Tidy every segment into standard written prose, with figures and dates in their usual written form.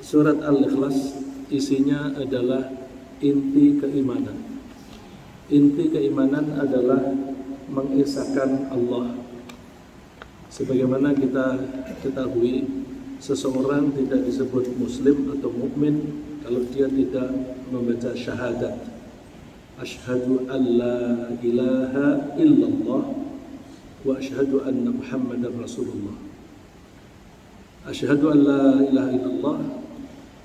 Surat Al-Ikhlas isinya adalah inti keimanan. Inti keimanan adalah mengesahkan Allah. Sebagaimana kita ketahui, seseorang tidak disebut muslim atau mukmin kalau dia tidak membaca syahadat. Asyhadu an la ilaha illallah wa asyhadu anna Muhammadar Rasulullah. Asyhadu an la ilaha illallah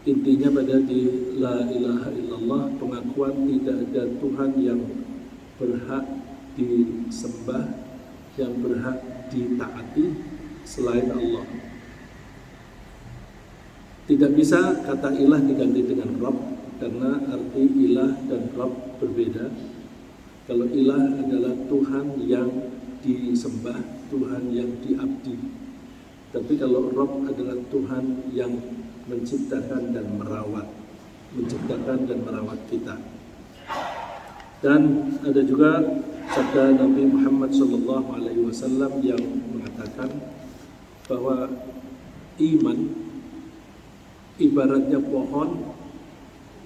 intinya pada di la ilaha illallah, pengakuan tidak ada Tuhan yang berhak disembah, yang berhak ditaati selain Allah. Tidak bisa kata ilah diganti dengan Rabb, karena arti ilah dan Rabb berbeda. Kalau ilah adalah Tuhan yang disembah, Tuhan yang diabdi. Tapi kalau Rabb adalah Tuhan yang menciptakan dan merawat, kita. Dan ada juga sabda Nabi Muhammad SAW yang mengatakan bahwa iman ibaratnya pohon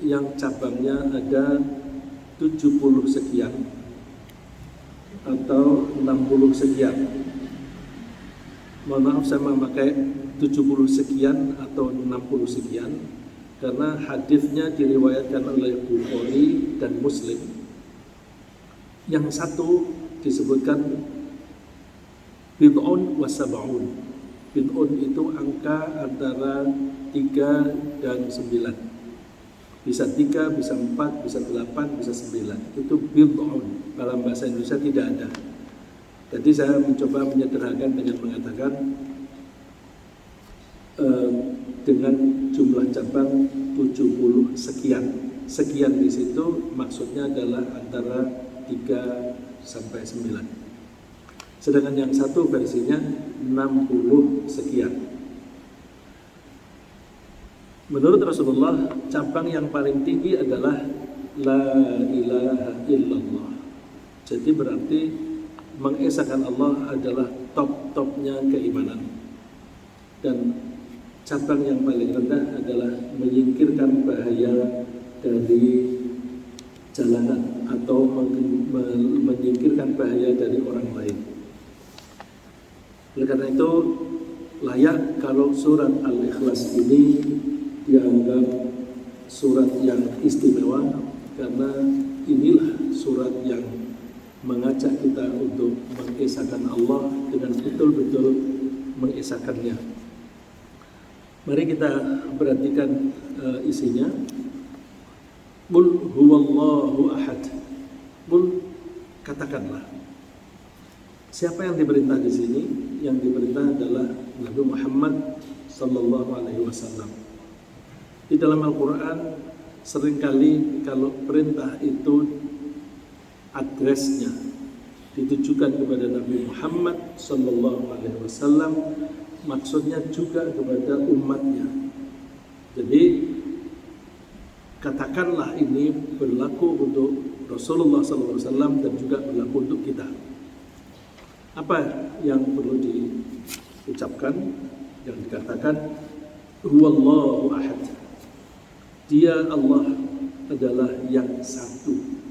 yang cabangnya ada 70 sekian atau 60 sekian. Mohon maaf saya memakai 70 sekian atau 60 sekian karena hadisnya diriwayatkan oleh Bukhari dan Muslim. Yang satu disebutkan bid'un wa sab'un. Bid'un itu angka antara 3 dan 9. Bisa 3, bisa 4, bisa 8, bisa 9. Itu bid'un. Dalam bahasa Indonesia tidak ada. Jadi saya mencoba menyederhanakan dengan mengatakan dengan jumlah cabang 70 sekian. Sekian di situ maksudnya adalah antara 3 sampai 9. Sedangkan yang satu versinya 60 sekian. Menurut Rasulullah, cabang yang paling tinggi adalah la ilaha illallah. Jadi berarti mengesahkan Allah adalah top-topnya keimanan. Dan cabang yang paling rendah adalah menyingkirkan bahaya dari jalanan atau menyingkirkan bahaya dari orang lain. Oleh karena itu layak kalau surat Al-Ikhlas ini dianggap surat yang istimewa, karena inilah surat yang mengajak kita untuk mengesahkan Allah dengan betul-betul mengesahkannya. Mari kita perhatikan isinya. Qul huwallahu ahad. Qul, katakanlah. Siapa yang diperintah di sini? Yang diperintah adalah Nabi Muhammad sallallahu alaihi wasallam. Di dalam Al-Qur'an seringkali kalau perintah itu adresnya ditujukan kepada Nabi Muhammad sallallahu alaihi wasallam, maksudnya juga kepada umatnya. Jadi katakanlah ini berlaku untuk Rasulullah sallallahu alaihi wasallam dan juga berlaku untuk kita. Apa yang perlu diucapkan, yang dikatakan? Huwallahu ahad. Dia Allah adalah yang satu.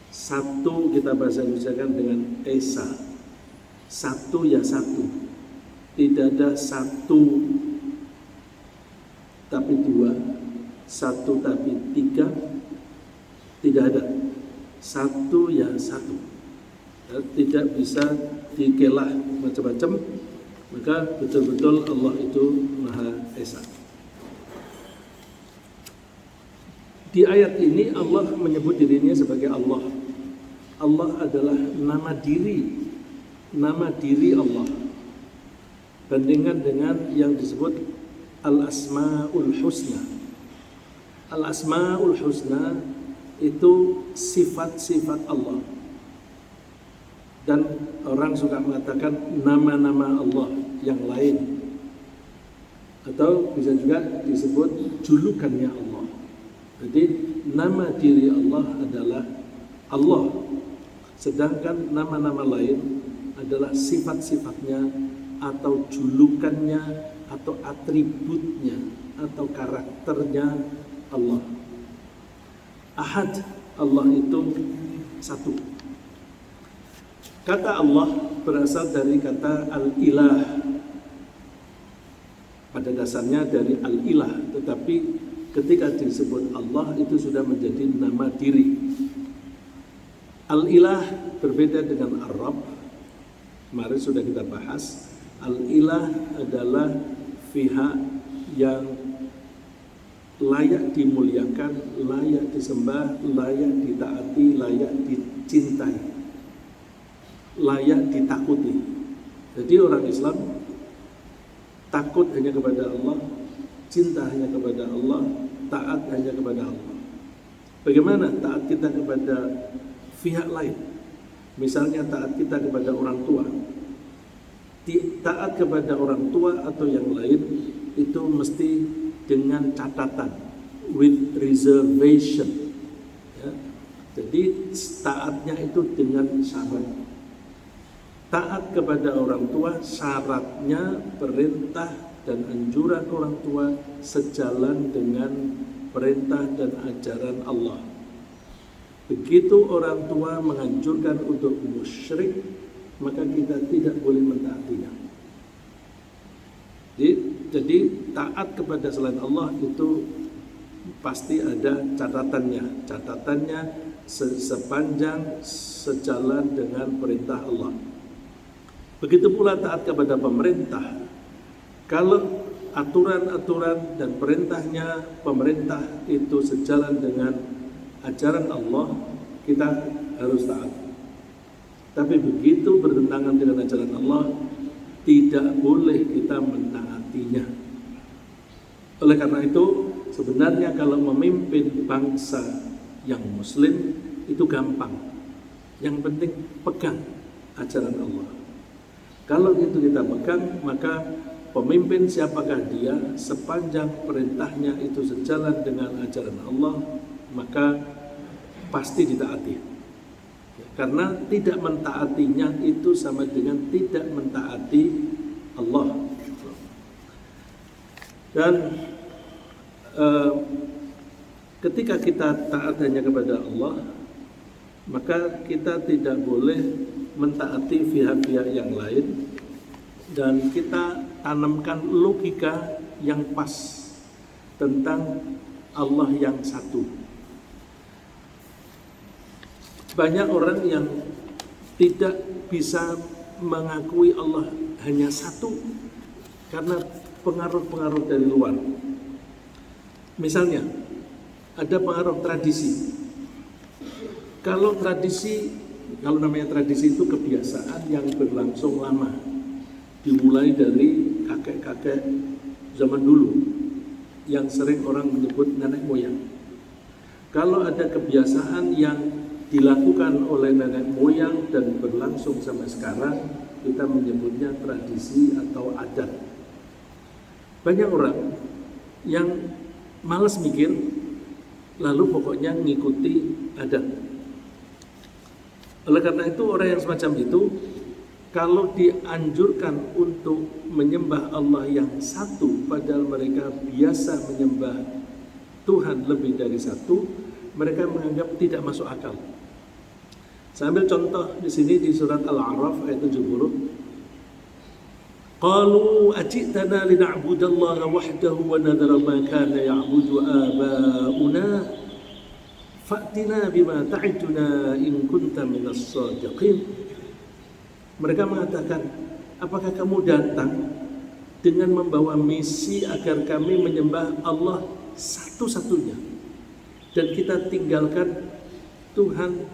Satu kita bahasa Indonesia kan dengan esa. Satu ya satu. Tidak ada satu tapi dua, satu tapi tiga. Tidak ada. Satu ya satu. Tidak bisa dikelah macam-macam. Maka betul-betul Allah itu Maha Esa. Di ayat ini Allah menyebut dirinya sebagai Allah. Allah adalah nama diri Allah. Bandingkan dengan yang disebut Al-Asma'ul Husna. Al-Asma'ul Husna itu sifat-sifat Allah. Dan orang suka mengatakan nama-nama Allah yang lain. Atau bisa juga disebut julukannya Allah. Jadi nama diri Allah adalah Allah. Sedangkan nama-nama lain adalah sifat-sifatnya atau julukannya atau atributnya atau karakternya Allah. Ahad, Allah itu satu. Kata Allah berasal dari kata al-ilah. Pada dasarnya dari al-ilah, tetapi ketika disebut Allah itu sudah menjadi nama diri. Al-ilah berbeda dengan ar-Rabb. Kemarin sudah kita bahas. Al-ilah adalah pihak yang layak dimuliakan, layak disembah, layak ditaati, layak dicintai, layak ditakuti. Jadi orang Islam takut hanya kepada Allah, cinta hanya kepada Allah, taat hanya kepada Allah. Bagaimana taat kita kepada pihak lain? Misalnya taat kita kepada orang tua. Taat kepada orang tua atau yang lain itu mesti dengan catatan, with reservation. Ya. Jadi taatnya itu dengan syarat. Taat kepada orang tua syaratnya perintah dan anjuran orang tua sejalan dengan perintah dan ajaran Allah. Begitu orang tua menganjurkan untuk musyrik, maka kita tidak boleh mentaatinya. Jadi taat kepada selain Allah itu pasti ada catatannya. Catatannya sepanjang sejalan dengan perintah Allah. Begitu pula taat kepada pemerintah. Kalau aturan-aturan dan perintahnya pemerintah itu sejalan dengan ajaran Allah, kita harus taat. Tapi begitu bertentangan dengan ajaran Allah, tidak boleh kita menaatinya. Oleh karena itu, sebenarnya kalau memimpin bangsa yang muslim itu gampang. Yang penting pegang ajaran Allah. Kalau itu kita pegang, maka pemimpin siapakah dia, sepanjang perintahnya itu sejalan dengan ajaran Allah, maka pasti ditaati. Karena tidak mentaatinya itu sama dengan tidak mentaati Allah. Dan ketika kita taat hanya kepada Allah, maka kita tidak boleh mentaati pihak-pihak yang lain, dan kita tanamkan logika yang pas tentang Allah yang satu. Banyak orang yang tidak bisa mengakui Allah hanya satu karena pengaruh-pengaruh dari luar. Misalnya, ada pengaruh tradisi. Kalau namanya tradisi itu kebiasaan yang berlangsung lama, dimulai dari kakek-kakek zaman dulu yang sering orang menyebut nenek moyang. Kalau ada kebiasaan yang dilakukan oleh nenek moyang dan berlangsung sampai sekarang, kita menyebutnya tradisi atau adat. Banyak orang yang malas mikir, lalu pokoknya ngikuti adat. Oleh karena itu, orang yang semacam itu, kalau dianjurkan untuk menyembah Allah yang satu, padahal mereka biasa menyembah Tuhan lebih dari satu, mereka menganggap tidak masuk akal. Saya ambil contoh di sini di surat Al-A'raf ayat 70. Qalu ajitana lina'budallaha wahdahu wa nadhara ma kana ya'budu aba'una fa'tina bima ta'iduna in kunta minas shadiqin. Mereka mengatakan, apakah kamu datang dengan membawa misi agar kami menyembah Allah satu-satunya dan kita tinggalkan Tuhan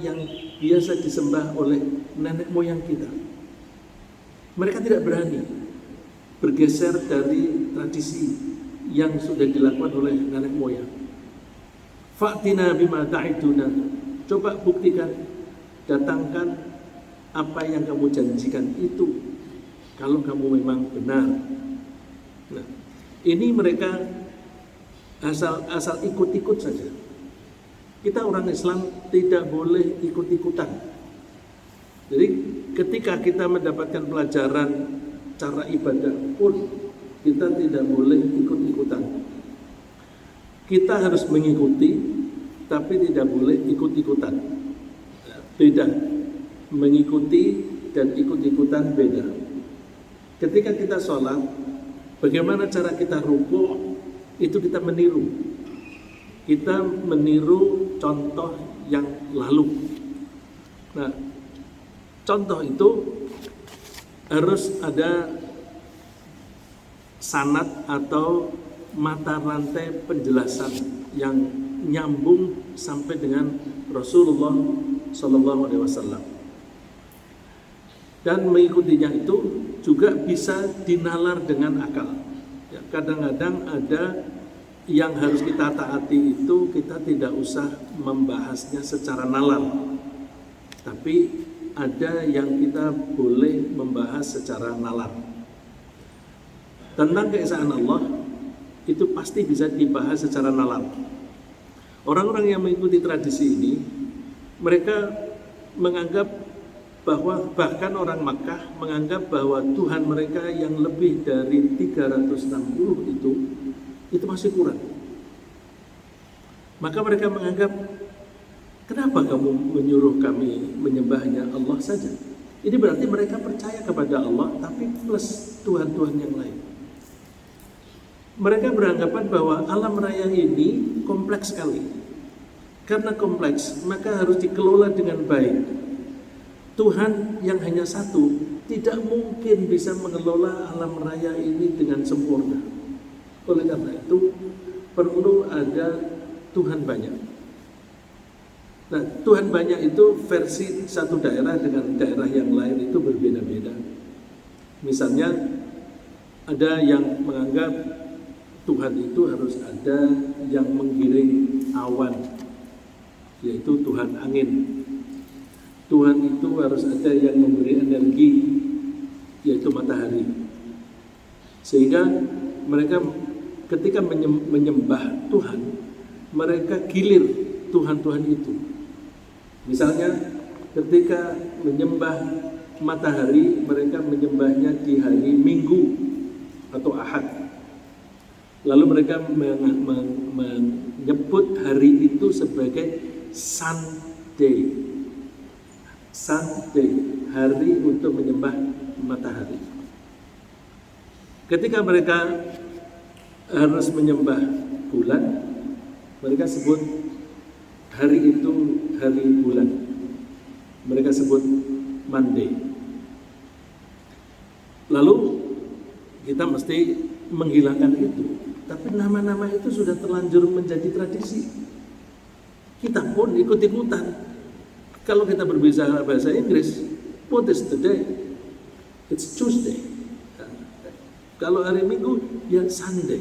yang biasa disembah oleh nenek moyang kita. Mereka tidak berani bergeser dari tradisi yang sudah dilakukan oleh nenek moyang. Fa'tina bima ta'iduna. Coba buktikan, datangkan apa yang kamu janjikan itu, kalau kamu memang benar. Nah, ini mereka asal ikut-ikut saja. Kita orang Islam tidak boleh ikut-ikutan. Jadi ketika kita mendapatkan pelajaran cara ibadah pun kita tidak boleh ikut-ikutan. Kita harus mengikuti, tapi tidak boleh ikut-ikutan. Beda. Mengikuti dan ikut-ikutan beda. Ketika kita sholat, bagaimana cara kita rukuk, itu kita meniru. Kita meniru contoh yang lalu. Nah, contoh itu harus ada sanad atau mata rantai penjelasan yang nyambung sampai dengan Rasulullah SAW. Dan mengikutinya itu juga bisa dinalar dengan akal. Ya, kadang-kadang ada yang harus kita taati itu kita tidak usah membahasnya secara nalar, tapi ada yang kita boleh membahas secara nalar. Tentang keesaan Allah itu pasti bisa dibahas secara nalar. Orang-orang yang mengikuti tradisi ini, mereka menganggap bahwa bahkan orang Makkah menganggap bahwa Tuhan mereka yang lebih dari 360 itu masih kurang. Maka mereka menganggap, kenapa kamu menyuruh kami menyembahnya Allah saja? Ini berarti mereka percaya kepada Allah tapi plus Tuhan-Tuhan yang lain. Mereka beranggapan bahwa alam raya ini kompleks sekali. Karena kompleks, maka harus dikelola dengan baik. Tuhan yang hanya satu tidak mungkin bisa mengelola alam raya ini dengan sempurna. Oleh karena itu perlu ada Tuhan banyak. Nah, Tuhan banyak itu versi satu daerah dengan daerah yang lain itu berbeda-beda. Misalnya ada yang menganggap Tuhan itu harus ada yang menggiring awan, yaitu Tuhan angin. Tuhan itu harus ada yang memberi energi, yaitu matahari. Sehingga mereka ketika menyembah Tuhan, mereka gilir Tuhan-Tuhan itu. Misalnya ketika menyembah matahari, mereka menyembahnya di hari Minggu atau Ahad. Lalu mereka menyebut hari itu sebagai Sunday. Sunday, hari untuk menyembah matahari. Ketika mereka harus menyembah bulan, mereka sebut hari itu hari bulan. Mereka sebut Monday. Lalu kita mesti menghilangkan itu. Tapi nama-nama itu sudah terlanjur menjadi tradisi. Kita pun ikut-ikutan. Kalau kita berbicara bahasa Inggris, what is today? It's Tuesday. Kalau hari Minggu, ya Sunday.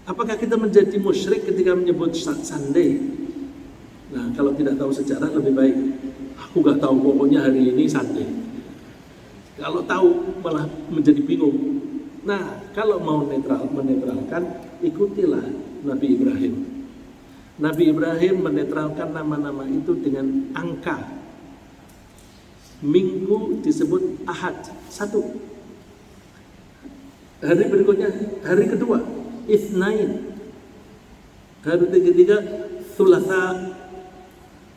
Apakah kita menjadi musyrik ketika menyebut Sunday? Nah, kalau tidak tahu sejarah lebih baik. Aku gak tahu, pokoknya hari ini Sunday. Kalau tahu malah menjadi bingung. Nah, kalau mau menetralkan, ikutilah Nabi Ibrahim. Nabi Ibrahim menetralkan nama-nama itu dengan angka. Minggu disebut Ahad, 1. Hari berikutnya, hari kedua, Itsnain. Hari ketiga, Thulatha.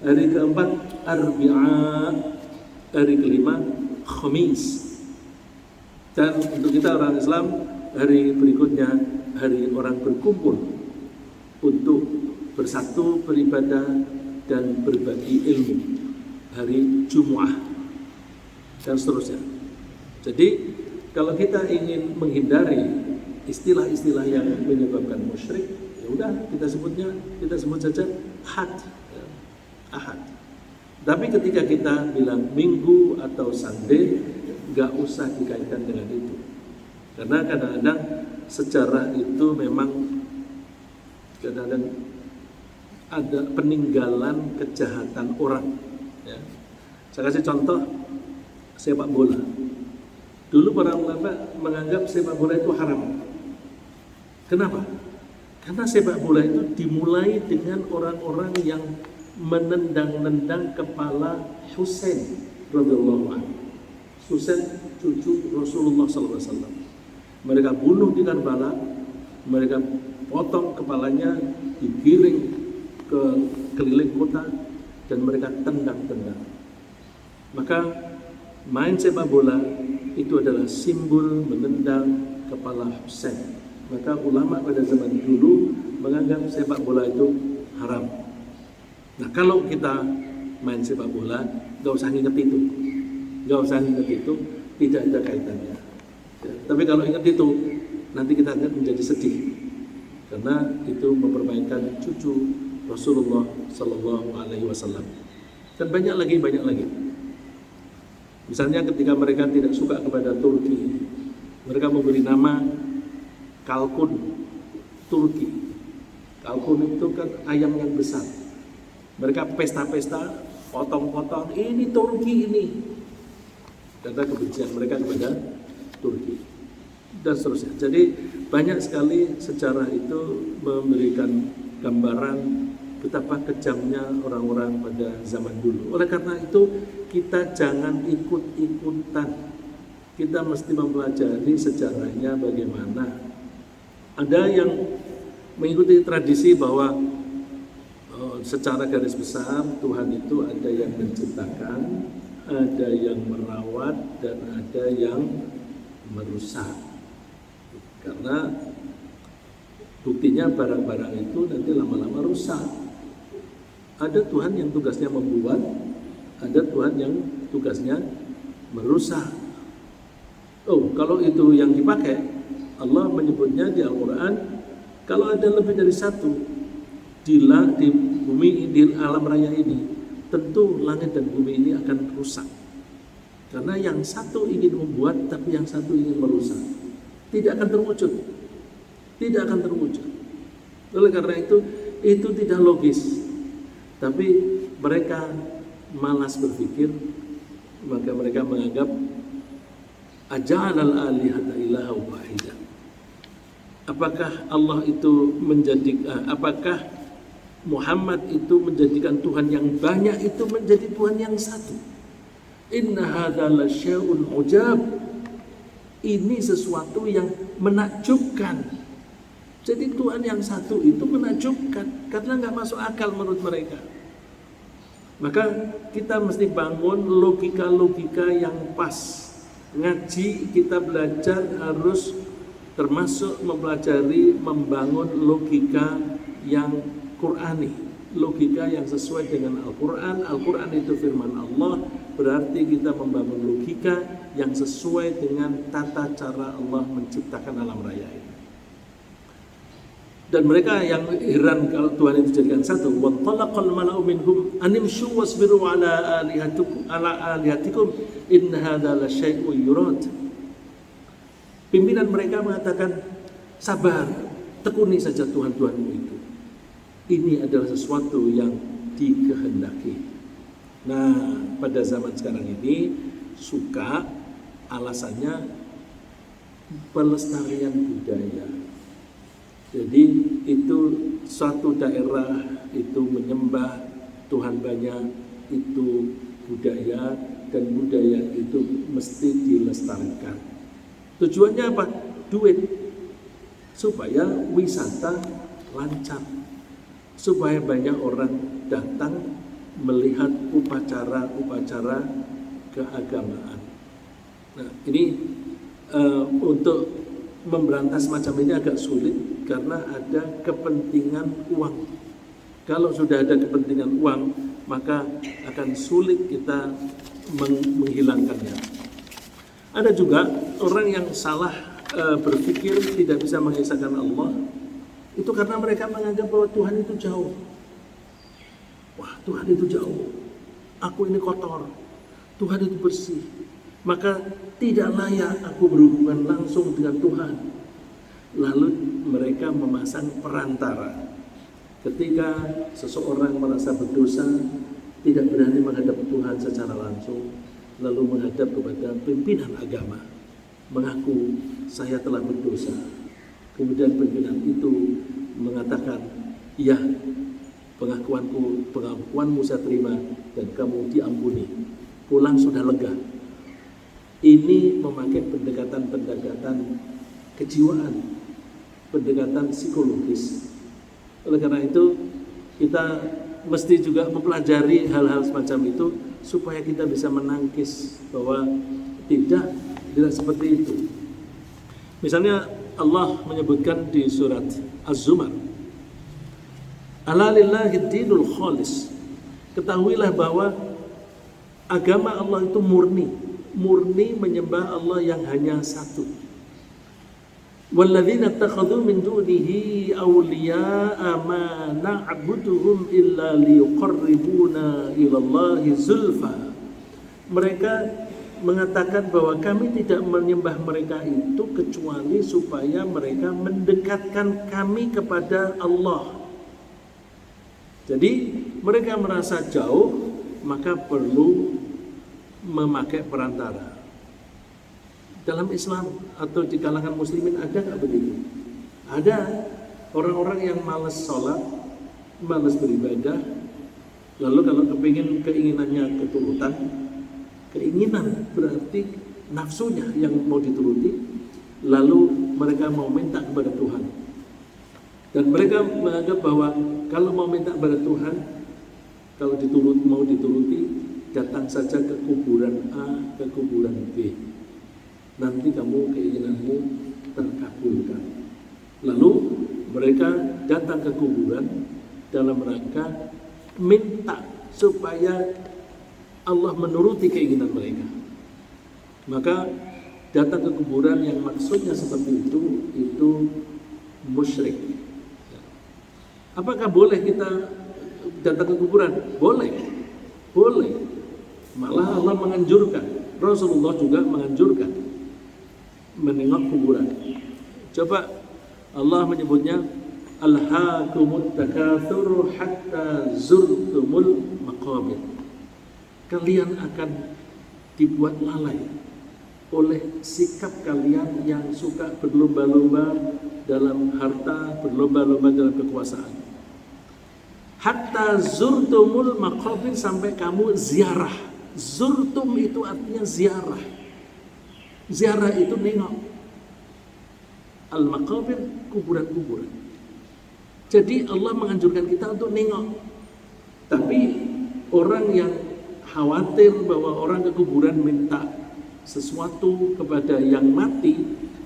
Hari keempat, Arbi'a. Hari kelima, Khamis. Dan untuk kita orang Islam, hari berikutnya, hari orang berkumpul untuk bersatu, beribadah, dan berbagi ilmu. Hari Jumu'ah dan seterusnya. Jadi kalau kita ingin menghindari istilah-istilah yang menyebabkan musyrik, ya udah kita sebut saja Ahad. Ahad. Tapi ketika kita bilang Minggu atau Sunday, gak usah dikaitkan dengan itu. Karena kadang-kadang sejarah itu memang kadang-kadang ada peninggalan kejahatan orang. Ya. Saya kasih contoh sepak bola. Dulu para ulama menganggap sepak bola itu haram. Kenapa? Karena sepak bola itu dimulai dengan orang-orang yang menendang-nendang kepala Husain radhiyallahu anhu. Husain cucu Rasulullah SAW. Mereka bunuh di Karbala, mereka potong kepalanya, digiring ke keliling kota, dan mereka tendang-tendang. Maka main sepak bola itu adalah simbol menendang kepala Husain. Maka ulama pada zaman dulu menganggap sepak bola itu haram. Nah, kalau kita main sepak bola, gak usah ingat itu, tidak ada kaitannya. Ya, tapi kalau ingat itu, nanti kita akan menjadi sedih, karena itu mempermainkan cucu Rasulullah Sallallahu Alaihi Wasallam. Dan banyak lagi. Misalnya ketika mereka tidak suka kepada Turki, mereka memberi nama kalkun Turki. Kalkun itu kan ayam yang besar. Mereka pesta-pesta, potong-potong, ini Turki ini. Karena kebencian mereka kepada Turki. Dan seterusnya. Jadi banyak sekali sejarah itu memberikan gambaran betapa kejamnya orang-orang pada zaman dulu. Oleh karena itu, kita jangan ikut-ikutan. Kita mesti mempelajari sejarahnya bagaimana. Ada yang mengikuti tradisi bahwa secara garis besar Tuhan itu ada yang menciptakan, ada yang merawat, dan ada yang merusak. Karena buktinya barang-barang itu nanti lama-lama rusak. Ada Tuhan yang tugasnya membuat, ada Tuhan yang tugasnya merusak. Oh, kalau itu yang dipakai, Allah menyebutnya di Al-Quran, kalau ada lebih dari satu di bumi, di alam raya ini, tentu langit dan bumi ini akan rusak. Karena yang satu ingin membuat, tapi yang satu ingin merusak. Tidak akan terwujud. Oleh karena itu tidak logis. Tapi mereka malas berpikir, maka mereka menganggap aja'alal alihata ilaha wahida. Apakah Allah itu apakah Muhammad itu menjadikan Tuhan yang banyak itu menjadi Tuhan yang satu? Inna hadza lasyai'un ujab. Ini sesuatu yang menakjubkan. Jadi Tuhan yang satu itu menakjubkan karena nggak masuk akal menurut mereka. Maka kita mesti bangun logika-logika yang pas. Ngaji kita belajar harus termasuk mempelajari membangun logika yang Qur'ani, logika yang sesuai dengan Al-Quran. Al-Quran itu firman Allah, berarti kita membangun logika yang sesuai dengan tata cara Allah menciptakan alam raya ini. Dan mereka yang heran kalau Tuhan itu jadikan satu. Wa talaqal mala'u minhum animshu wasbiru ala alihatikum in hadza la syai'un yurad. Pimpinan mereka mengatakan, sabar, tekuni saja Tuhan-Tuhanmu itu. Ini adalah sesuatu yang dikehendaki. Nah, pada zaman sekarang ini suka alasannya pelestarian budaya. Jadi itu suatu daerah itu menyembah Tuhan banyak, itu budaya, dan budaya itu mesti dilestarikan. Tujuannya apa? Duit. Supaya wisata lancar, supaya banyak orang datang melihat upacara-upacara keagamaan. Nah, ini untuk memberantas macam ini agak sulit karena ada kepentingan uang. Kalau sudah ada kepentingan uang, maka akan sulit kita menghilangkannya. Ada juga orang yang salah berpikir tidak bisa mengesahkan Allah, itu karena mereka menganggap bahwa Tuhan itu jauh. Wah, Tuhan itu jauh, aku ini kotor, Tuhan itu bersih, maka tidak layak aku berhubungan langsung dengan Tuhan. Lalu mereka memasang perantara. Ketika seseorang merasa berdosa, tidak berani menghadap Tuhan secara langsung, lalu menghadap kepada pimpinan agama, mengaku saya telah berdosa. Kemudian pimpinan itu mengatakan, ya, pengakuanmu saya terima dan kamu diampuni, pulang sudah lega. Ini memakai pendekatan-pendekatan kejiwaan, pendekatan psikologis. Oleh karena itu kita mesti juga mempelajari hal-hal semacam itu supaya kita bisa menangkis bahwa tidak seperti itu. Misalnya Allah menyebutkan di surat Az-Zumar, ala lillahi dinul khalis. Ketahuilah bahwa agama Allah itu murni menyembah Allah yang hanya satu. Walladzina ittakhadhu min dunihi awliya'a ma na'buduhum illa liyuqarribuna ilallahi zulfa. Mereka mengatakan bahwa kami tidak menyembah mereka itu kecuali supaya mereka mendekatkan kami kepada Allah. Jadi mereka merasa jauh, maka perlu memakai perantara. Dalam Islam atau di kalangan muslimin ada nggak begitu? Ada orang-orang yang malas sholat, malas beribadah, lalu kalau keinginannya keturutan, keinginan berarti nafsunya yang mau dituruti, lalu mereka mau minta kepada Tuhan. Dan mereka menganggap bahwa kalau mau minta kepada Tuhan, kalau mau dituruti, datang saja ke kuburan A, ke kuburan B. Nanti kamu keinginanmu terkabulkan. Lalu mereka datang ke kuburan dalam rangka minta supaya Allah menuruti keinginan mereka. Maka datang ke kuburan yang maksudnya seperti itu musyrik. Apakah boleh kita datang ke kuburan? Boleh. Malah Allah menganjurkan, Rasulullah juga menganjurkan menengok kuburan. Coba Allah menyebutnya alhaakumut takatsur hatta zurtumul maqabir. Kalian akan dibuat lalai oleh sikap kalian yang suka berlomba-lomba dalam harta, berlomba-lomba dalam kekuasaan. Hatta zurtumul maqabir, sampai kamu ziarah. Zurtum itu artinya ziarah. Ziarah itu nengok. Al-maqabir, kuburan-kuburan. Jadi Allah menganjurkan kita untuk nengok. Tapi orang yang khawatir bahwa orang ke kuburan minta sesuatu kepada yang mati,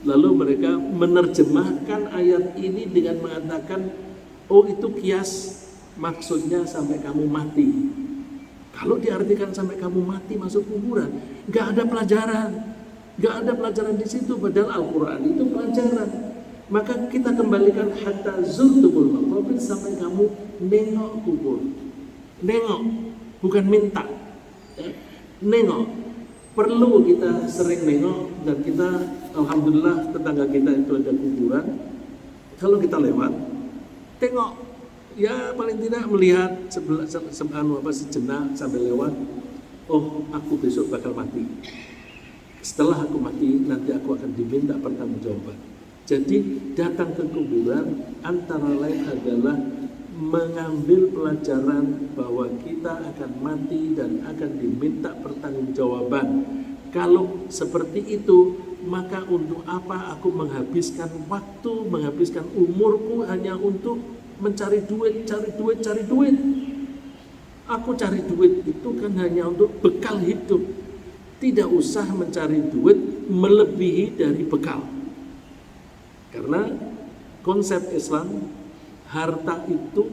lalu mereka menerjemahkan ayat ini dengan mengatakan, oh itu kias, maksudnya sampai kamu mati. Kalau diartikan sampai kamu mati masuk kuburan, nggak ada pelajaran di situ. Padahal Al-Quran itu pelajaran. Maka kita kembalikan hatta zurtumul maqabir, sampai kamu nengok kubur. Nengok, bukan minta. Nengok. Perlu kita sering nengok, dan kita alhamdulillah tetangga kita itu ada kuburan. Kalau kita lewat, tengok. Ya paling tidak melihat sejenak sambil lewat. Oh, aku besok bakal mati. Setelah aku mati, nanti aku akan diminta pertanggungjawaban. Jadi datang ke kuburan antara lain adalah mengambil pelajaran bahwa kita akan mati dan akan diminta pertanggungjawaban. Kalau seperti itu, maka untuk apa aku menghabiskan waktu, menghabiskan umurku hanya untuk mencari duit, cari duit. Aku cari duit itu kan hanya untuk bekal hidup. Tidak usah mencari duit melebihi dari bekal. Karena konsep Islam, harta itu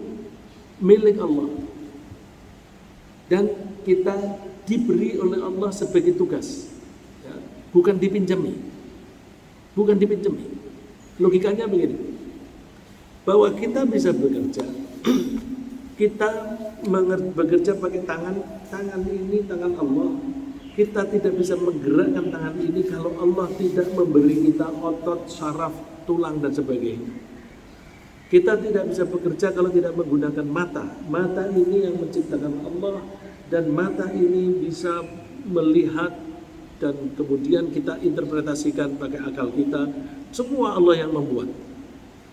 milik Allah. Dan kita diberi oleh Allah sebagai tugas. Ya, bukan dipinjami. Logikanya begini. Bahwa kita bisa bekerja, kita bekerja pakai tangan ini tangan Allah. Kita tidak bisa menggerakkan tangan ini kalau Allah tidak memberi kita otot, syaraf, tulang dan sebagainya. Kita tidak bisa bekerja kalau tidak menggunakan mata. Mata ini yang menciptakan Allah, dan mata ini bisa melihat dan kemudian kita interpretasikan pakai akal kita. Semua Allah yang membuat.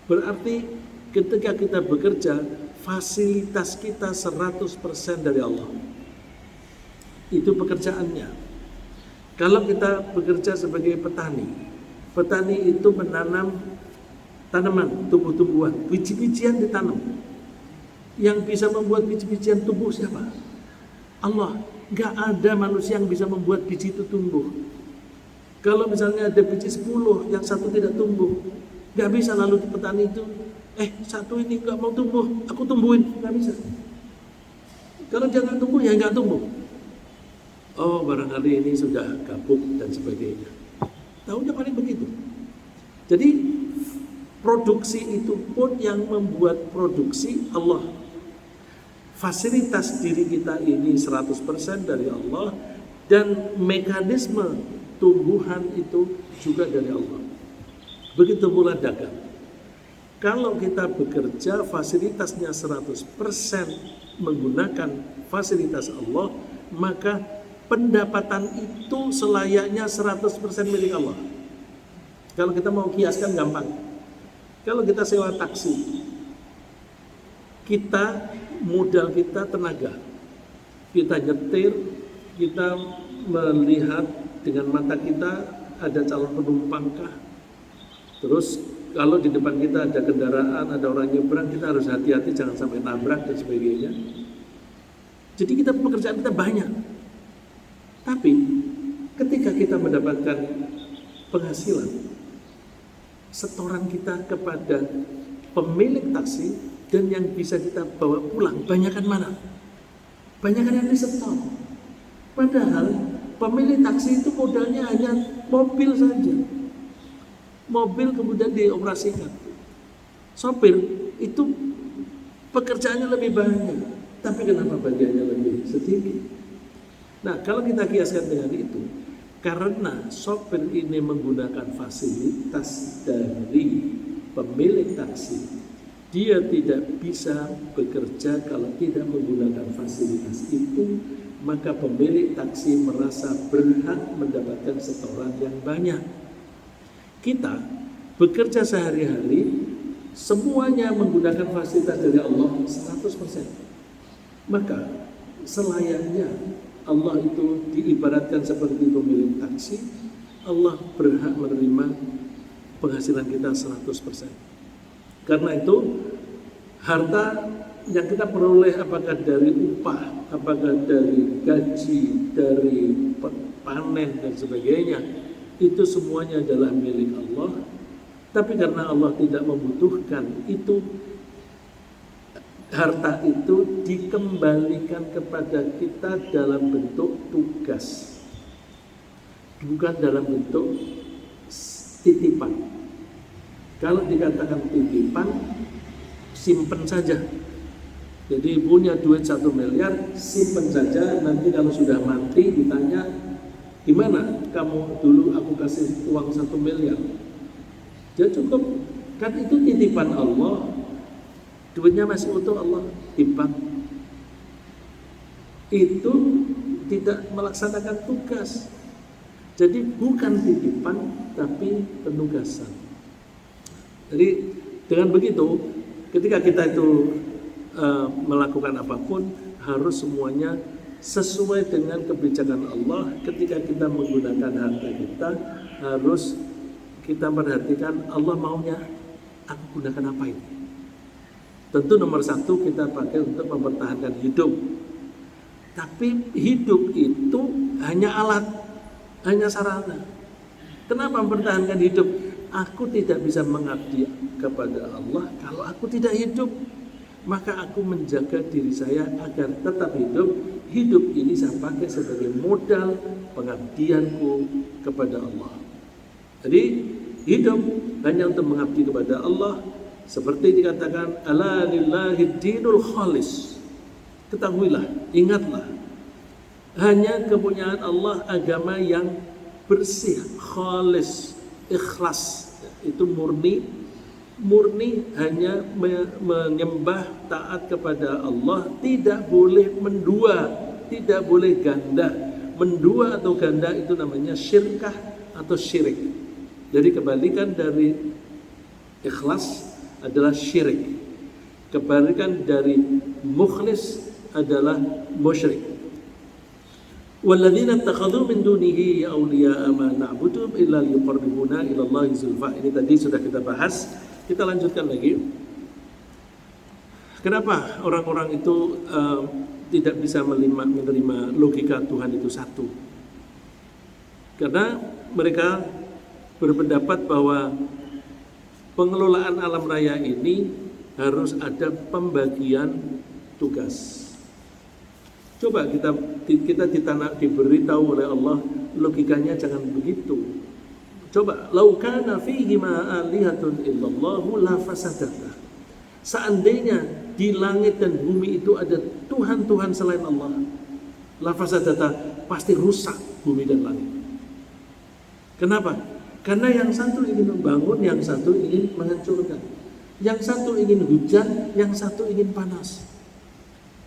Berarti ketika kita bekerja, fasilitas kita 100% dari Allah. Itu pekerjaannya. Kalau kita bekerja sebagai petani, petani itu menanam tanaman, tumbuh-tumbuhan, biji-bijian ditanam. Yang bisa membuat biji-bijian tumbuh siapa? Allah. Gak ada manusia yang bisa membuat biji itu tumbuh. Kalau misalnya ada biji 10, yang satu tidak tumbuh, gak bisa lalu di petani itu, satu ini gak mau tumbuh, aku tumbuhin, gak bisa. Kalau dia gak tumbuh, ya gak tumbuh. Oh, barangkali ini sudah gabuk dan sebagainya. Tahunya paling begitu. Jadi produksi itu pun yang membuat produksi Allah. Fasilitas diri kita ini 100% dari Allah, dan mekanisme tumbuhan itu juga dari Allah. Begitu pula dagang. Kalau kita bekerja fasilitasnya 100% menggunakan fasilitas Allah, maka pendapatan itu selayaknya 100% milik Allah. Kalau kita mau kiaskan gampang. Kalau kita sewa taksi, kita modal kita tenaga. Kita nyetir, kita melihat dengan mata kita ada calon penumpangkah. Terus kalau di depan kita ada kendaraan, ada orang nyebrang, kita harus hati-hati jangan sampai nabrak dan sebagainya. Jadi pekerjaan kita banyak. Tapi ketika kita mendapatkan penghasilan, setoran kita kepada pemilik taksi dan yang bisa kita bawa pulang, banyakan mana? Banyakan yang disetor. Padahal pemilik taksi itu modalnya hanya mobil saja. Mobil kemudian dioperasikan. Sopir itu pekerjaannya lebih banyak, tapi kenapa bagiannya lebih sedikit? Nah, kalau kita kiaskan dengan itu, karena sopir ini menggunakan fasilitas dari pemilik taksi, dia tidak bisa bekerja kalau tidak menggunakan fasilitas itu, maka pemilik taksi merasa berhak mendapatkan setoran yang banyak. Kita bekerja sehari-hari, semuanya menggunakan fasilitas dari Allah 100%. Maka selayaknya Allah itu diibaratkan seperti pemilik taksi, Allah berhak menerima penghasilan kita 100%. Karena itu harta yang kita peroleh, apakah dari upah, apakah dari gaji, dari panen dan sebagainya, itu semuanya adalah milik Allah. Tapi karena Allah tidak membutuhkan itu, harta itu dikembalikan kepada kita dalam bentuk tugas, bukan dalam bentuk titipan. Kalau dikatakan titipan, simpen saja. Jadi punya duit 1 miliar, simpen saja. Nanti kalau sudah mati ditanya, gimana kamu dulu aku kasih uang 1 miliar? Ya cukup, kan itu titipan Allah. Duitnya masih utuh, Allah timbang. Itu tidak melaksanakan tugas. Jadi bukan titipan, tapi penugasan. Jadi dengan begitu, ketika kita itu melakukan apapun, harus semuanya sesuai dengan kebijakan Allah. Ketika kita menggunakan harta kita, harus kita perhatikan Allah maunya aku gunakan apa ini. Tentu nomor 1 kita pakai untuk mempertahankan hidup. Tapi hidup itu hanya alat, hanya sarana. Kenapa mempertahankan hidup? Aku tidak bisa mengabdi kepada Allah kalau aku tidak hidup. Maka aku menjaga diri saya agar tetap hidup. Hidup ini saya pakai sebagai modal pengabdianku kepada Allah. Jadi hidup hanya untuk mengabdi kepada Allah. Seperti dikatakan, ala lillahi dinul khalis. Ketahuilah, ingatlah, hanya kepunyaan Allah agama yang bersih, khalis, ikhlas. Itu murni hanya menyembah taat kepada Allah, tidak boleh mendua, tidak boleh ganda. Mendua atau ganda itu namanya syirkah atau syirik. Jadi kebalikan dari ikhlas adalah syirik. Kebalikan dari mukhlis adalah musyrik. Walladzina ittakhadhu min dunihi awliya'a ma na'buduhum illa liyuqarribuna ila Allahi zulfa. Ini tadi sudah kita bahas. Kita lanjutkan lagi. Kenapa orang-orang itu tidak bisa menerima logika Tuhan itu satu? Karena mereka berpendapat bahwa pengelolaan alam raya ini harus ada pembagian tugas. Coba kita diberitahu oleh Allah, logikanya jangan begitu. Coba, lau kana fihi ma alihatun illallahu la fasadata. Seandainya di langit dan bumi itu ada Tuhan-Tuhan selain Allah, la fasadata, pasti rusak bumi dan langit. Kenapa? Karena yang satu ingin membangun, yang satu ingin menghancurkan. Yang satu ingin hujan, yang satu ingin panas.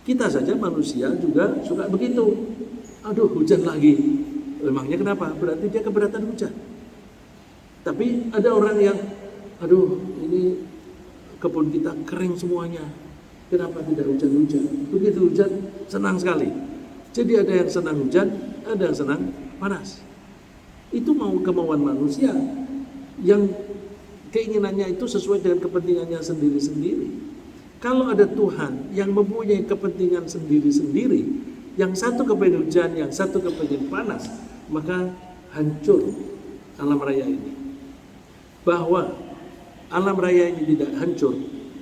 Kita saja manusia juga suka begitu. Aduh, hujan lagi. Memangnya kenapa? Berarti dia keberatan hujan. Tapi ada orang yang, aduh, ini kebun kita kering semuanya. Kenapa tidak hujan-hujan? Begitu hujan, senang sekali. Jadi ada yang senang hujan, ada yang senang panas. Itu mau kemauan manusia yang keinginannya itu sesuai dengan kepentingannya sendiri-sendiri. Kalau ada Tuhan yang mempunyai kepentingan sendiri-sendiri, yang satu kepengen hujan, yang satu kepengen panas, maka hancur alam raya ini. Bahwa alam raya ini tidak hancur,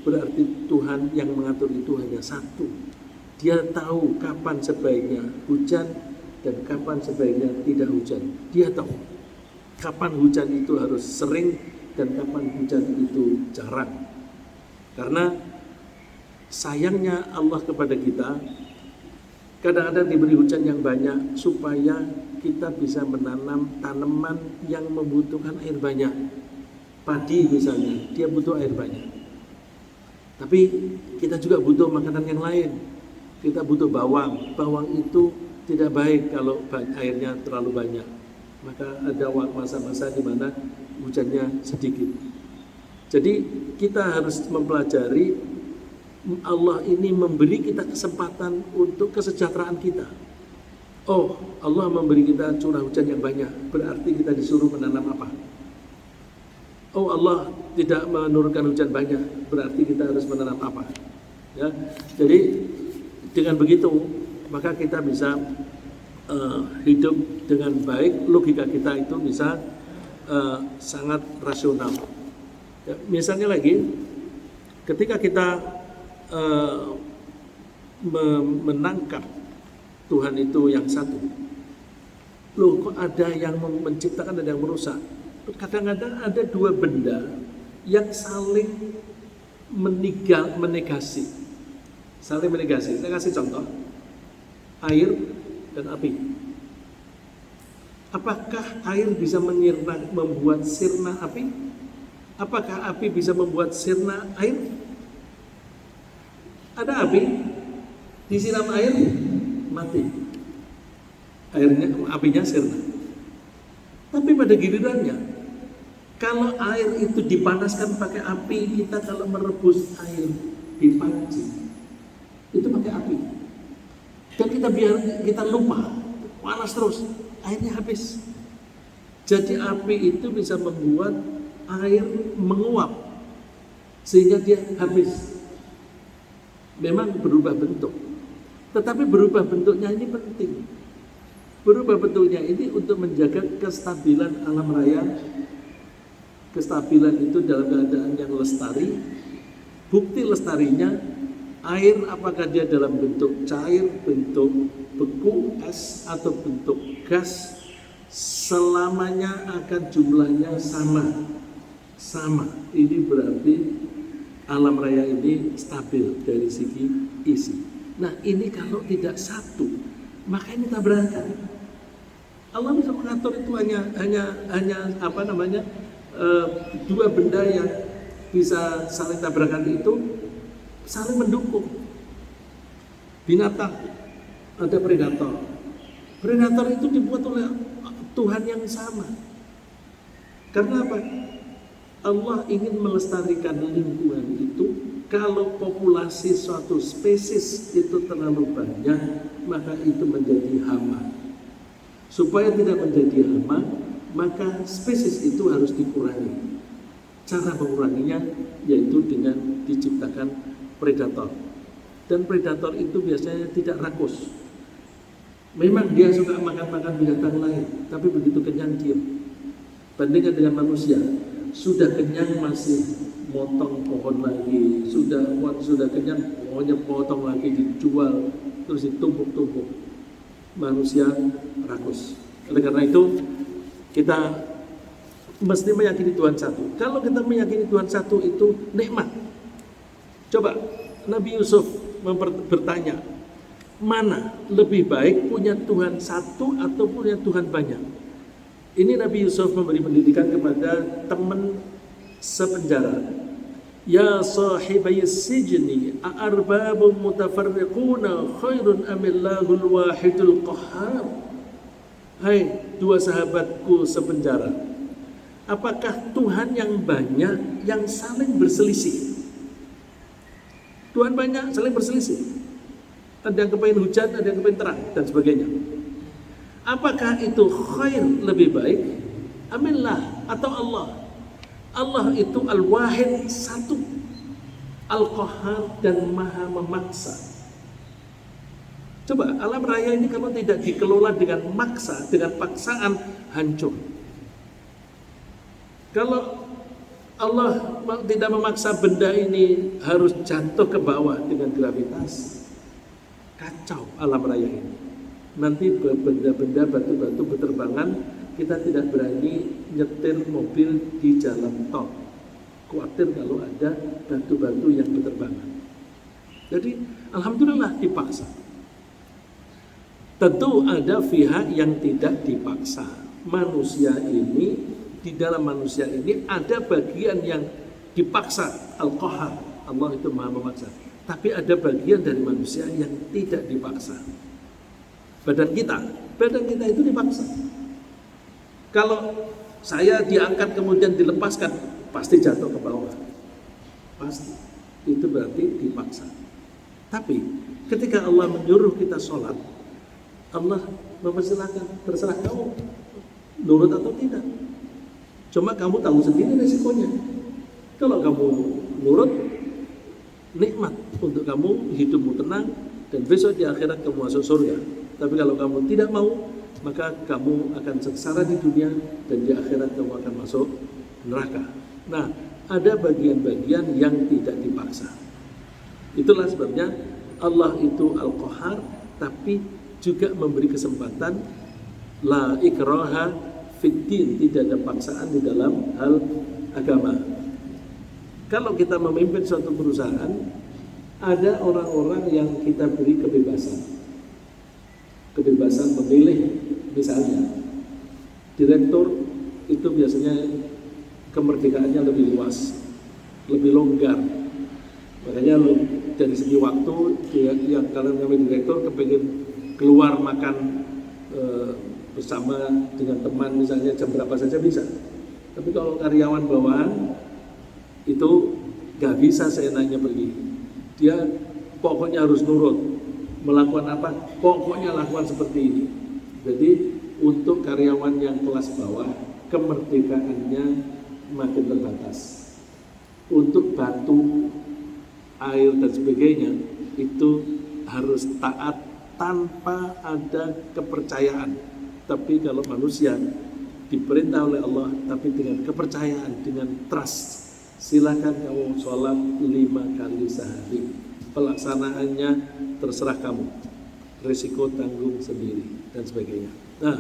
berarti Tuhan yang mengatur itu hanya satu. Dia tahu kapan sebaiknya hujan dan kapan sebaiknya tidak hujan. Dia tahu kapan hujan itu harus sering dan kapan hujan itu jarang. Karena sayangnya Allah kepada kita, kadang-kadang diberi hujan yang banyak supaya kita bisa menanam tanaman yang membutuhkan air banyak. Padi misalnya, dia butuh air banyak. Tapi kita juga butuh makanan yang lain. Kita butuh bawang. Bawang itu tidak baik kalau airnya terlalu banyak. Maka ada masa-masa di mana hujannya sedikit. Jadi kita harus mempelajari Allah ini memberi kita kesempatan untuk kesejahteraan kita. Oh, Allah memberi kita curah hujan yang banyak, berarti kita disuruh menanam apa? Oh, Allah tidak menurunkan hujan banyak, berarti kita harus menanam apa? Ya, jadi dengan begitu maka kita bisa hidup dengan baik. Logika kita itu bisa sangat rasional. Ya, misalnya lagi, ketika kita menangkap Tuhan itu yang satu. Loh, kok ada yang menciptakan, ada yang merusak. Kadang-kadang ada dua benda yang saling menegasi. Saling menegasi. Saya kasih contoh. Air dan api. Apakah air bisa membuat sirna api? Apakah api bisa membuat sirna air? Ada api, disiram air, mati. Apinya sirna. Tapi pada gilirannya, kalau air itu dipanaskan pakai api, kita kalau merebus air di panci, itu pakai api. Dan kita lupa, panas terus, airnya habis. Jadi api itu bisa membuat air menguap, sehingga dia habis. Memang berubah bentuk, tetapi berubah bentuknya ini penting. Berubah bentuknya ini untuk menjaga kestabilan alam raya. Kestabilan itu dalam keadaan yang lestari. Bukti lestarinya, air apakah dia dalam bentuk cair, bentuk beku, es, atau bentuk gas, selamanya akan jumlahnya sama. Ini berarti alam raya ini stabil dari segi isi. Nah, ini kalau tidak satu, maka ini tabrakan. Allah bisa mengatur itu hanya dua benda yang bisa saling tabrakan itu saling mendukung. Binatang, ada predator. Predator itu dibuat oleh Tuhan yang sama. Karena apa? Allah ingin melestarikan lingkungan itu. Kalau populasi suatu spesies itu terlalu banyak, maka itu menjadi hama. Supaya tidak menjadi hama, maka spesies itu harus dikurangi. Cara menguranginya yaitu dengan diciptakan predator. Dan predator itu biasanya tidak rakus. Memang dia suka makan-makan binatang lain, tapi begitu kenyang diam. Bandingkan dengan manusia, sudah kenyang masih motong pohon lagi, sudah kenyang pokoknya potong lagi, dijual, terus ditumpuk-tumpuk. Manusia rakus. Oleh karena itu kita mesti meyakini Tuhan satu. Kalau kita meyakini Tuhan satu itu nikmat. Coba Nabi Yusuf bertanya, mana lebih baik punya Tuhan satu atau punya Tuhan banyak? Ini Nabi Yusuf memberi pendidikan kepada teman sepenjara. Ya sahibai sijni a'arbabun mutafarriquna khairun amillahul wahidul qahhar. Hai dua sahabatku sepenjara, apakah Tuhan yang banyak yang saling berselisih? Tuhan banyak saling berselisih. Ada yang kepengen hujan, ada yang kepengen terang, dan sebagainya. Apakah itu khair lebih baik? Amillah atau Allah? Allah itu al-wahid satu, al-qahhar dan maha memaksa. Coba alam raya ini kalau tidak dikelola dengan maksa, dengan paksaan, hancur. Kalau Allah tidak memaksa benda ini harus jatuh ke bawah dengan gravitas, kacau alam raya ini. Nanti benda-benda batu-batu berterbangan, kita tidak berani nyetir mobil di jalan tol. Khawatir kalau ada batu-batu yang berterbangan. Jadi alhamdulillah dipaksa. Tentu ada pihak yang tidak dipaksa. Manusia ini, di dalam manusia ini ada bagian yang dipaksa, al-qahhar, Allah itu maha memaksa. Tapi ada bagian dari manusia yang tidak dipaksa. Badan kita itu dipaksa. Kalau saya diangkat kemudian dilepaskan, pasti jatuh ke bawah. Pasti. Itu berarti dipaksa. Tapi ketika Allah menyuruh kita sholat, Allah mempersilahkan, terserah kamu nurut atau tidak. Cuma kamu tahu sendiri resikonya. Kalau kamu nurut, nikmat untuk kamu, hidupmu tenang, dan besok di akhirat kamu masuk surga. Tapi kalau kamu tidak mau, maka kamu akan sengsara di dunia, dan di akhirat kamu akan masuk neraka. Nah, ada bagian-bagian yang tidak dipaksa. Itulah sebabnya Allah itu al-qahhar, tapi juga memberi kesempatan la ikraha fiddin, tidak ada paksaan di dalam hal agama. Kalau kita memimpin suatu perusahaan, ada orang-orang yang kita beri kebebasan memilih. Misalnya direktur itu biasanya kemerdekaannya lebih luas, lebih longgar. Makanya dari segi waktu yang kalian kami direktur kepingin keluar makan bersama dengan teman misalnya jam berapa saja bisa. Tapi kalau karyawan bawahan itu gak bisa seenaknya pergi. Dia pokoknya harus nurut. Melakukan apa? Pokoknya lakukan seperti ini. Jadi untuk karyawan yang kelas bawah, kemerdekaannya makin terbatas. Untuk batu, air dan sebagainya itu harus taat tanpa ada kepercayaan. Tapi kalau manusia diperintah oleh Allah, tapi dengan kepercayaan, dengan trust. Silakan kamu sholat 5 kali sehari. Pelaksanaannya terserah kamu. Risiko tanggung sendiri dan sebagainya. Nah,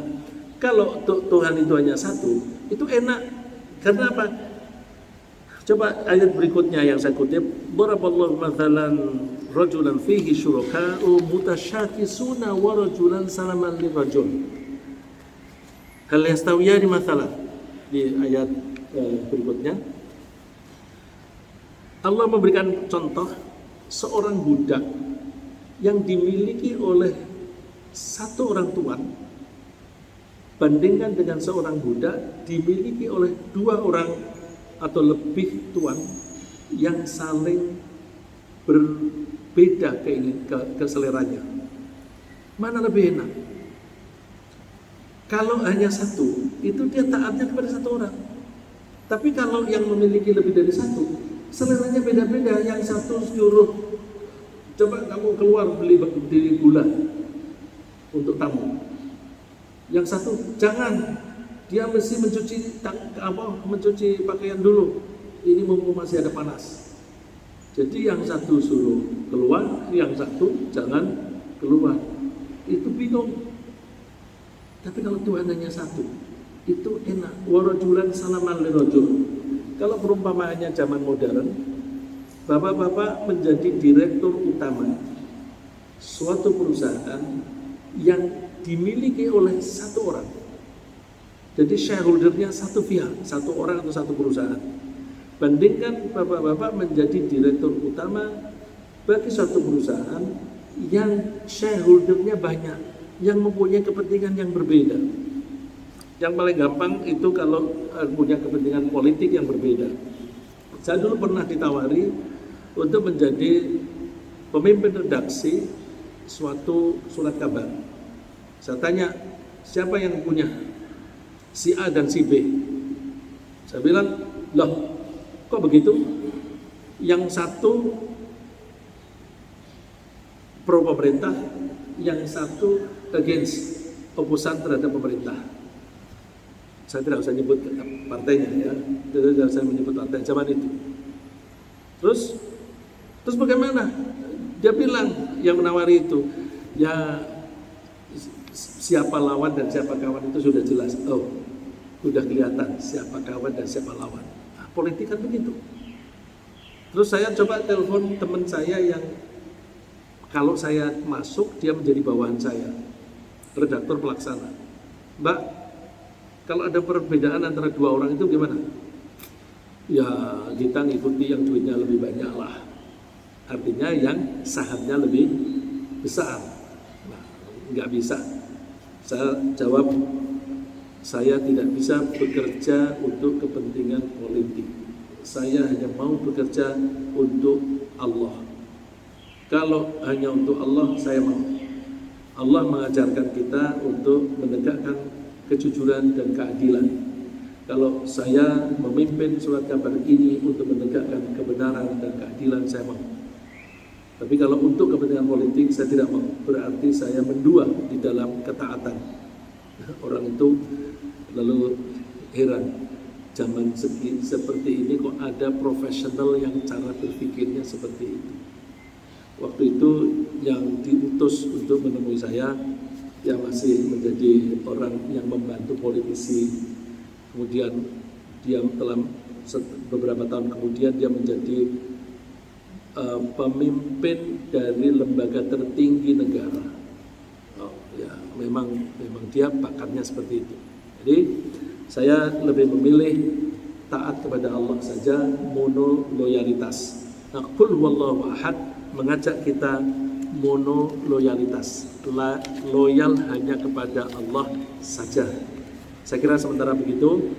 kalau Tuhan itu hanya satu, itu enak. Karena apa? Coba ayat berikutnya yang saya kutip. Daraballahu mathalan rajulan fihi syuraka'u mutasyakisuna wa rajulan salaman lirajul. Hal yastawiyani mathalan. Di ayat berikutnya Allah memberikan contoh seorang budak yang dimiliki oleh satu orang tuan, bandingkan dengan seorang budak dimiliki oleh 2 orang atau lebih tuan yang saling berbeda keseleranya. Mana lebih enak? Kalau hanya satu, itu dia taatnya kepada satu orang. Tapi kalau yang memiliki lebih dari satu, seleranya beda-beda. Yang satu suruh, coba kamu keluar beli gula untuk tamu. Yang satu, jangan, dia mesti mencuci pakaian dulu. Ini mumpung masih ada panas. Jadi yang satu suruh keluar, yang satu jangan keluar. Itu bingung. Tapi kalau Tuhan hanya satu, itu enak. Warajulan salaman lirajul. Kalau perumpamaannya zaman modern, bapak-bapak menjadi direktur utama suatu perusahaan yang dimiliki oleh satu orang. Jadi shareholdernya satu pihak, satu orang atau satu perusahaan. Bandingkan bapak-bapak menjadi direktur utama bagi suatu perusahaan yang shareholdernya banyak, yang mempunyai kepentingan yang berbeda. Yang paling gampang itu kalau punya kepentingan politik yang berbeda. Saya dulu pernah ditawari untuk menjadi pemimpin redaksi suatu surat kabar. Saya tanya, siapa yang punya? Si A dan si B. Saya bilang, loh, kok begitu? Yang satu pro pemerintah, yang satu against, oposan terhadap pemerintah. Saya tidak usah nyebut partainya ya, tidak usah menyebut partai zaman itu. Terus bagaimana? Dia bilang yang menawari itu, ya siapa lawan dan siapa kawan itu sudah jelas. Oh, sudah kelihatan siapa kawan dan siapa lawan. Nah, politik kan begitu. Terus saya coba telepon teman saya yang kalau saya masuk dia menjadi bawahan saya, redaktur pelaksana. Mbak, kalau ada perbedaan antara dua orang itu gimana? Ya kita ngikuti yang duitnya lebih banyak lah. Artinya yang sahamnya lebih besar. Nah, nggak bisa. Saya jawab, saya tidak bisa bekerja untuk kepentingan politik. Saya hanya mau bekerja untuk Allah. Kalau hanya untuk Allah, saya mau. Allah mengajarkan kita untuk menegakkan kejujuran dan keadilan. Kalau saya memimpin surat kabar ini untuk menegakkan kebenaran dan keadilan, saya mau. Tapi kalau untuk kepentingan politik, saya tidak mau. Berarti saya mendua di dalam ketaatan. Orang itu lalu heran. Zaman seperti ini kok ada profesional yang cara berpikirnya seperti itu. Waktu itu yang diutus untuk menemui saya, dia masih menjadi orang yang membantu politisi. Kemudian dia telah beberapa tahun kemudian dia menjadi pemimpin dari lembaga tertinggi negara. Oh, ya, memang dia pakatnya seperti itu. Jadi saya lebih memilih taat kepada Allah saja, mono loyalitas. Nah, qul huwallahu ahad mengajak kita mono loyalitas, loyal hanya kepada Allah saja. Saya kira sementara begitu.